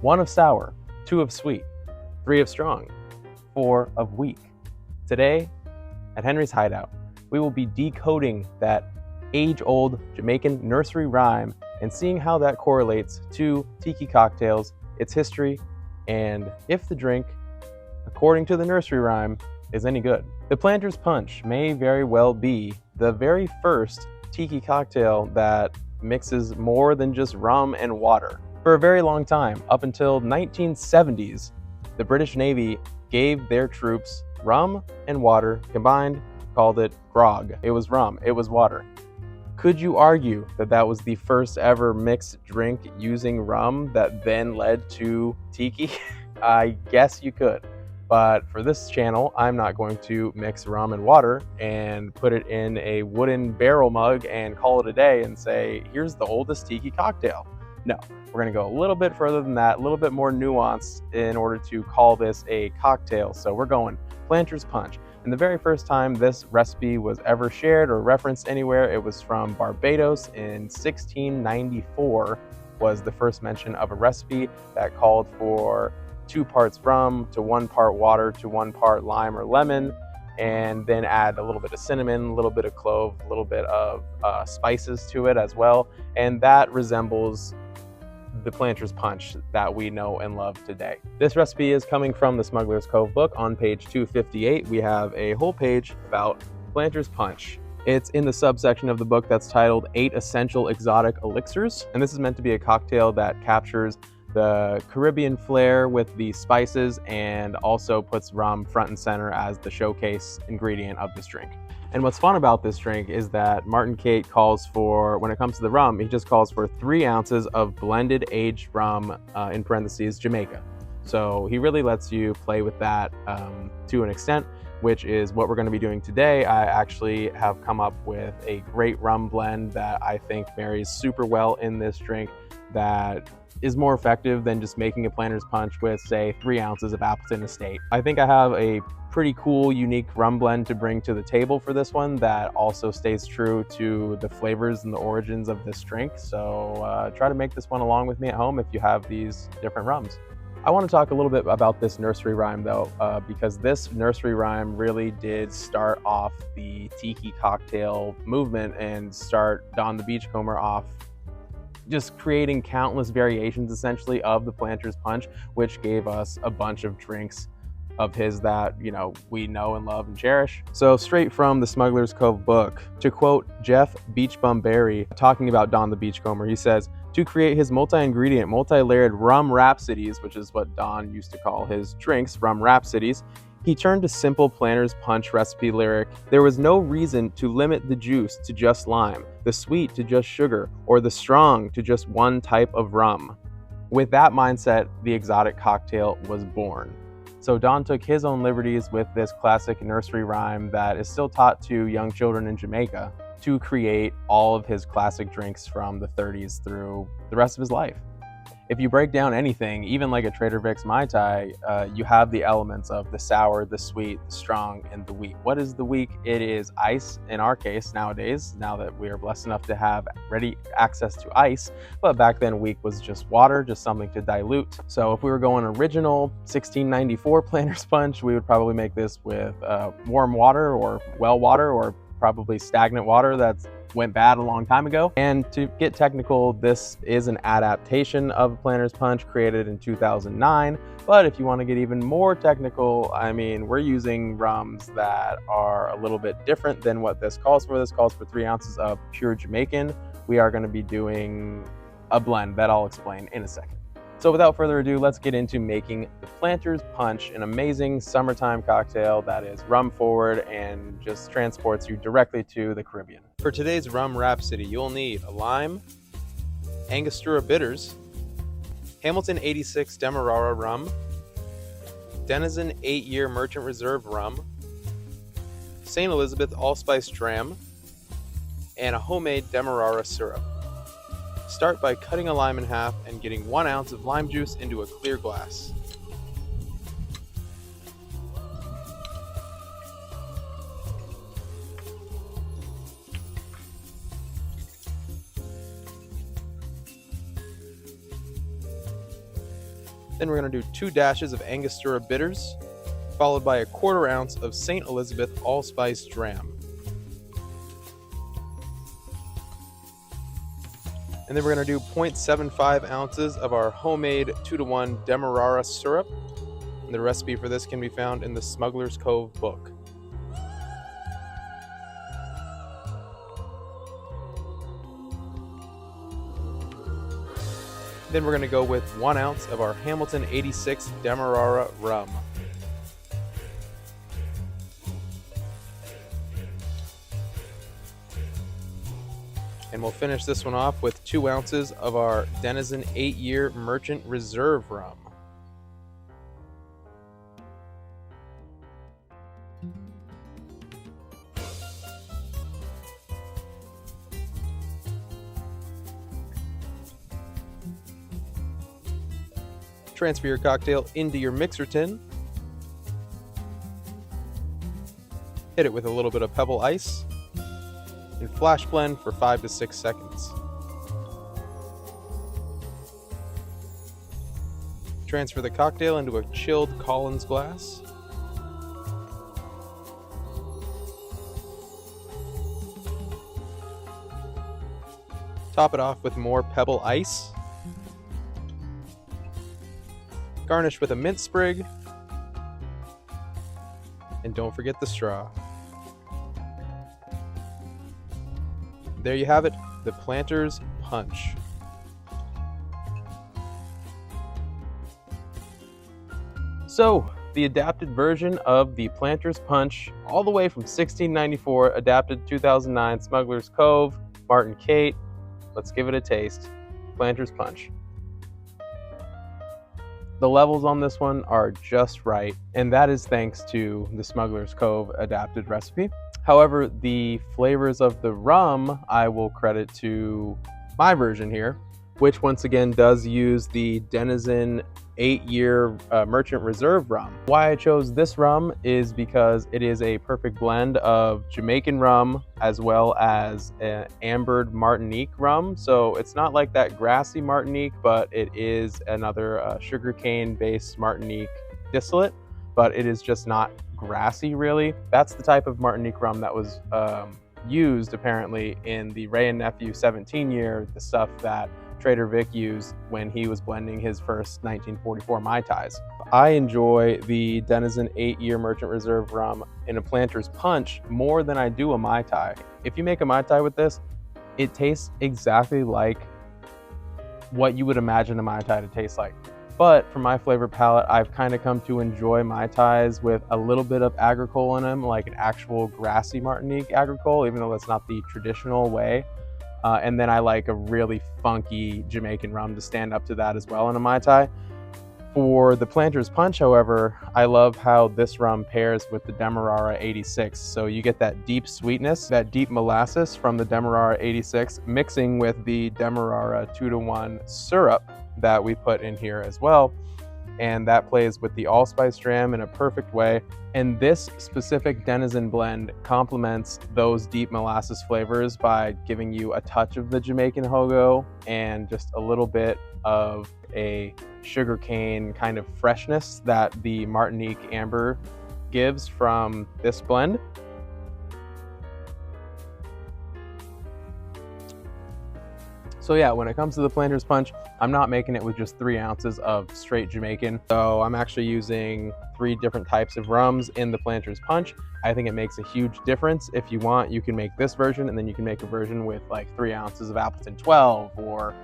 1 of sour, 2 of sweet, 3 of strong, 4 of weak. Today, at Henry's Hideout, we will be decoding that age-old Jamaican nursery rhyme and seeing how that correlates to tiki cocktails, its history, and if the drink, according to the nursery rhyme, is any good. The Planter's Punch may very well be the very first tiki cocktail that mixes more than just rum and water. For a very long time, up until 1970s, the British Navy gave their troops rum and water combined, called it grog. It was rum, it was water. Could you argue that that was the first ever mixed drink using rum that then led to tiki? I guess you could. But for this channel, I'm not going to mix rum and water and put it in a wooden barrel mug and call it a day and say, here's the oldest tiki cocktail. No, we're gonna go a little bit further than that, a little bit more nuanced in order to call this a cocktail. So we're going Planter's Punch. And the very first time this recipe was ever shared or referenced anywhere, it was from Barbados in 1694 was the first mention of a recipe that called for 2 parts rum to 1 part water to 1 part lime or lemon, and then add a little bit of cinnamon, a little bit of clove, a little bit of spices to it as well. And that resembles the Planter's Punch that we know and love today. This recipe is coming from the Smuggler's Cove book. On page 258, we have a whole page about Planter's Punch. It's in the subsection of the book that's titled 8 Essential Exotic Elixirs. And this is meant to be a cocktail that captures the Caribbean flair with the spices and also puts rum front and center as the showcase ingredient of this drink. And what's fun about this drink is that Martin Cate calls for, when it comes to the rum, he just calls for 3 ounces of blended aged rum, in parentheses, Jamaica. So he really lets you play with that to an extent, which is what we're going to be doing today. I actually have come up with a great rum blend that I think marries super well in this drink that is more effective than just making a Planter's Punch with, say, 3 ounces of Appleton Estate. I think I have a pretty cool, unique rum blend to bring to the table for this one that also stays true to the flavors and the origins of this drink. So try to make this one along with me at home if you have these different rums. I want to talk a little bit about this nursery rhyme though, because this nursery rhyme really did start off the tiki cocktail movement and start Don the Beachcomber off just creating countless variations essentially of the Planter's Punch, which gave us a bunch of drinks of his that, you know, we know and love and cherish. So straight from the Smuggler's Cove book, to quote Jeff Beachbum Berry talking about Don the Beachcomber, he says, to create his multi-ingredient, multi-layered rum rhapsodies, which is what Don used to call his drinks, rum rhapsodies, he turned to simple Planter's Punch recipe lyric. There was no reason to limit the juice to just lime, the sweet to just sugar, or the strong to just one type of rum. With that mindset, the exotic cocktail was born. So Don took his own liberties with this classic nursery rhyme that is still taught to young children in Jamaica to create all of his classic drinks from the 30s through the rest of his life. If you break down anything, even like a Trader Vic's Mai Tai, you have the elements of the sour, the sweet, the strong, and the weak. What is the weak? It is ice, in our case nowadays, now that we are blessed enough to have ready access to ice. But back then, weak was just water, just something to dilute. So if we were going original 1694 Planter's Punch, we would probably make this with warm water or well water or probably stagnant water that's went bad a long time ago. And to get technical, this is an adaptation of Planter's Punch created in 2009. But if you want to get even more technical, I mean, we're using rums that are a little bit different than what this calls for. This calls for 3 ounces of pure Jamaican. We are going to be doing a blend that I'll explain in a second. So without further ado, let's get into making the Planter's Punch, an amazing summertime cocktail that is rum forward and just transports you directly to the Caribbean. For today's rum rhapsody, you'll need a lime, Angostura bitters, Hamilton 86 Demerara rum, Denizen 8-year Merchant Reserve rum, St. Elizabeth Allspice dram, and a homemade Demerara syrup. Start by cutting a lime in half and getting 1 ounce of lime juice into a clear glass. Then we're going to do 2 dashes of Angostura bitters, followed by a 1/4 ounce of St. Elizabeth allspice dram. And then we're going to do 0.75 ounces of our homemade 2-to-1 Demerara syrup. And the recipe for this can be found in the Smuggler's Cove book. Then we're going to go with 1 ounce of our Hamilton 86 Demerara rum. And we'll finish this one off with 2 ounces of our Denizen 8-year Merchant Reserve rum. Transfer your cocktail into your mixer tin. Hit it with a little bit of pebble ice and flash blend for 5 to 6 seconds. Transfer the cocktail into a chilled Collins glass. Top it off with more pebble ice. Garnish with a mint sprig. And don't forget the straw. There you have it, the Planter's Punch. So, the adapted version of the Planter's Punch, all the way from 1694, adapted 2009, Smuggler's Cove, Martin Kate. Let's give it a taste. Planter's Punch. The levels on this one are just right, and that is thanks to the Smuggler's Cove adapted recipe. However, the flavors of the rum I will credit to my version here, which once again does use the Denizen 8-year Merchant Reserve rum. Why I chose this rum is because it is a perfect blend of Jamaican rum as well as an ambered Martinique rum. So it's not like that grassy Martinique, but it is another sugarcane based Martinique distillate, but it is just not grassy really. That's the type of Martinique rum that was used apparently in the Ray and Nephew 17-year, the stuff that Trader Vic used when he was blending his first 1944 Mai Tais. I enjoy the Denizen 8-year Merchant Reserve rum in a Planter's Punch more than I do a Mai Tai. If you make a Mai Tai with this, it tastes exactly like what you would imagine a Mai Tai to taste like. But for my flavor palette, I've kind of come to enjoy Mai Tais with a little bit of agricole in them, like an actual grassy Martinique agricole, even though that's not the traditional way. And then I like a really funky Jamaican rum to stand up to that as well in a Mai Tai. For the Planter's Punch, however, I love how this rum pairs with the Demerara 86. So you get that deep sweetness, that deep molasses from the Demerara 86, mixing with the Demerara 2-to-1 syrup that we put in here as well. And that plays with the allspice dram in a perfect way. And this specific Denizen blend complements those deep molasses flavors by giving you a touch of the Jamaican hogo and just a little bit of a sugarcane kind of freshness that the Martinique amber gives from this blend. So yeah, when it comes to the Planter's Punch, I'm not making it with just 3 ounces of straight Jamaican. So I'm actually using 3 different types of rums in the Planter's Punch. I think it makes a huge difference. If you want, you can make this version and then you can make a version with like 3 ounces of Appleton 12 or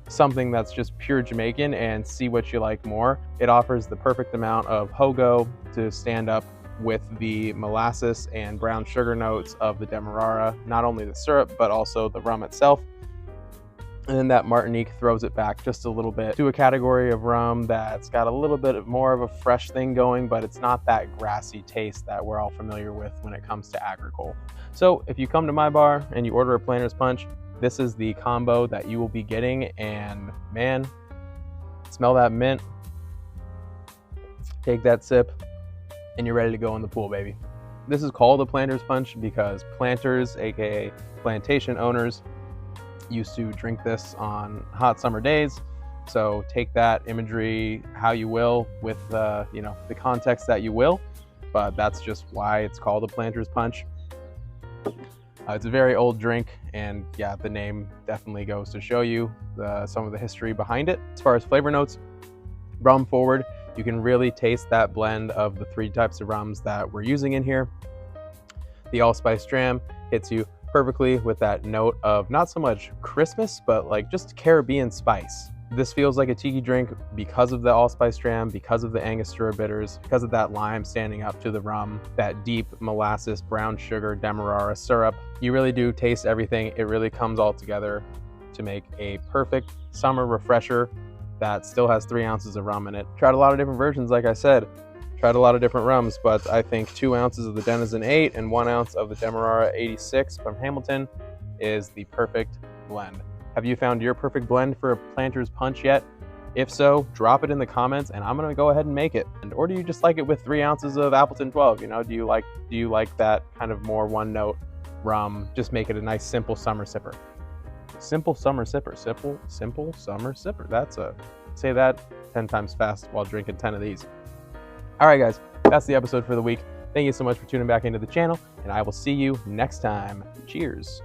something that's just pure Jamaican and see what you like more. It offers the perfect amount of hogo to stand up with the molasses and brown sugar notes of the Demerara, not only the syrup, but also the rum itself. And then that Martinique throws it back just a little bit to a category of rum that's got a little bit more of a fresh thing going, but it's not that grassy taste that we're all familiar with when it comes to agricole. So if you come to my bar and you order a Planter's Punch, this is the combo that you will be getting. And man, smell that mint, take that sip, and you're ready to go in the pool, baby. This is called a Planter's Punch because planters, aka plantation owners, used to drink this on hot summer days. So take that imagery how you will with the context that you will, but that's just why it's called a planter's punch. It's a very old drink, and yeah, the name definitely goes to show you some of the history behind it. As far as flavor notes, rum forward, you can really taste that blend of the 3 types of rums that we're using in here. The allspice dram hits you perfectly with that note of not so much Christmas, but like just Caribbean spice. This feels like a tiki drink because of the allspice dram, because of the Angostura bitters, because of that lime standing up to the rum, that deep molasses, brown sugar, Demerara syrup. You really do taste everything. It really comes all together to make a perfect summer refresher that still has 3 ounces of rum in it. Tried a lot of different versions, like I said. Tried a lot of different rums, but I think 2 ounces of the Denizen 8 and 1 ounce of the Demerara 86 from Hamilton is the perfect blend. Have you found your perfect blend for a planter's punch yet? If so, drop it in the comments and I'm gonna go ahead and make it. Or do you just like it with 3 ounces of Appleton 12? You know, do you like that kind of more one note rum? Just make it a nice simple summer sipper. Simple summer sipper. Simple summer sipper. Say that 10 times fast while drinking 10 of these. All right, guys, that's the episode for the week. Thank you so much for tuning back into the channel, and I will see you next time. Cheers.